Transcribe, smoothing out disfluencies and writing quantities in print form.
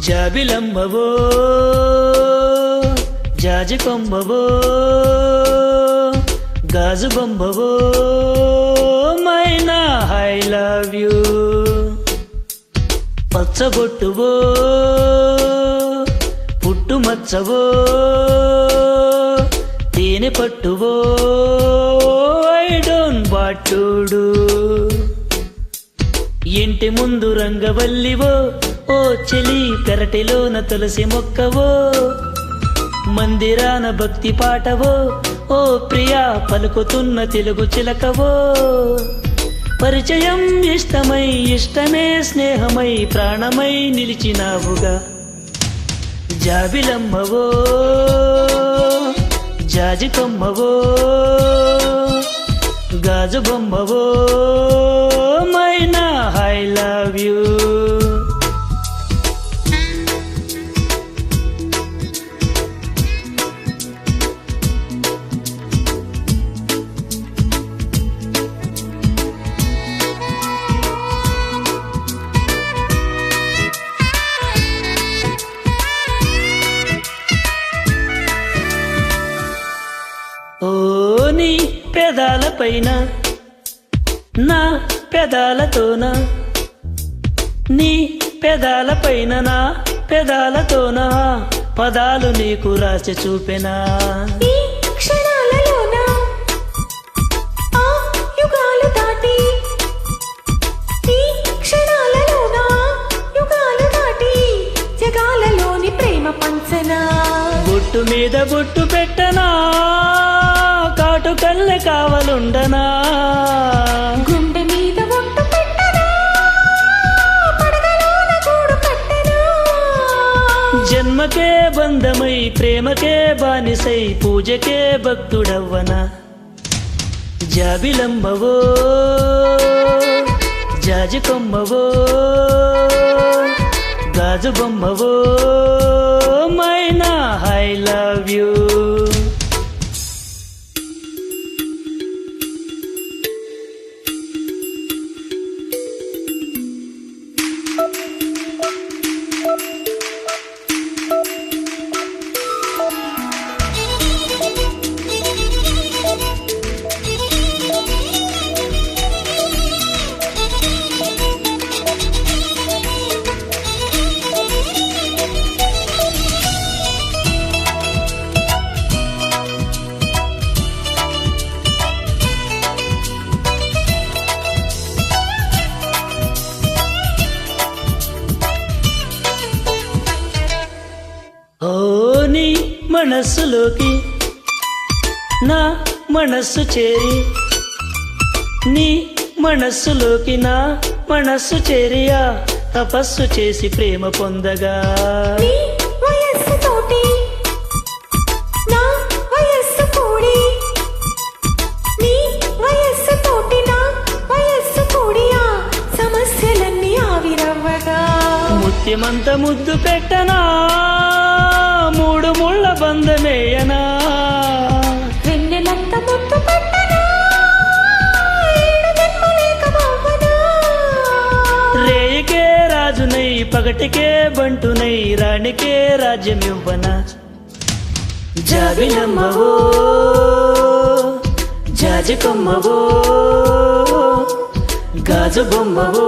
జాబిలమ్మవో జాజి కొమ్మవో గాజు బొమ్మవో మైనా ఐ లవ్ యూ పచ్చబొట్టువో పుట్టుమచ్చవో తేనె పట్టువో I don't want to do ఇంటి ముందు రంగవల్లివో ఓ చెలి పెరటిలోన తులసి మొక్కవో మందిరాన భక్తి పాటవో ఓ ప్రియా పలుకుతున్న తెలుగు చిలకవో పరిచయం ఇష్టమై ఇష్టమే స్నేహమై ప్రాణమై నిలిచినావుగా జాబిలమ్మవో జాజి కొమ్మవో గాజు బొమ్మవో మైనా ఐ లవ్ యూ ఓ నీ పెదాలపైన నా పెదాలతోన నీ పెదాలపైన నా పెదాలతోన పదాలు నీకు రాసి చూపెనా ఈ క్షణాలలోన ఆ యుగాలు దాటి ఈ క్షణాలలోన యుగాలు దాటి జగాలలోని ప్రేమ పంచనా బొట్టు మీద బొట్టు పెట్టనా కాటు కళ్ళె కావలుండనా గుండె మీద ఒట్టు పెట్టనా పడగలోన గూడు కట్టనా జన్మకే బంధమై ప్రేమకే బానిసై పూజకే భక్తుడవ్వనా జాబిలమ్మవో జాజి కొమ్మవో గాజు బొమ్మవో మైనా ఐ లవ్ యూ ఓ నీ మనస్సులోకి నా మనస్సు చేరి నీ మనస్సులోకి నా మనస్సు చేరియా తపస్సు చేసి ప్రేమ పొందగా నీ వయస్సు తోటి నా వయస్సు కూడి నీ వయస్సు తోటి నా వయస్సు కూడియా సమస్యలన్నీ ఆవిరవ్వగా ముత్యమంత ముద్దు పెట్టనా మూడు ముళ్ళ బంధమేయనా వెన్నెలంత ముద్దు పెట్టనా ఏడు జన్మలేక బావనా రేయికే రాజునై పగటికే బంటునై రాణికే రాజ్యమివ్వనా జాబిలమ్మవో జాజి కొమ్మవో గాజు బొమ్మవో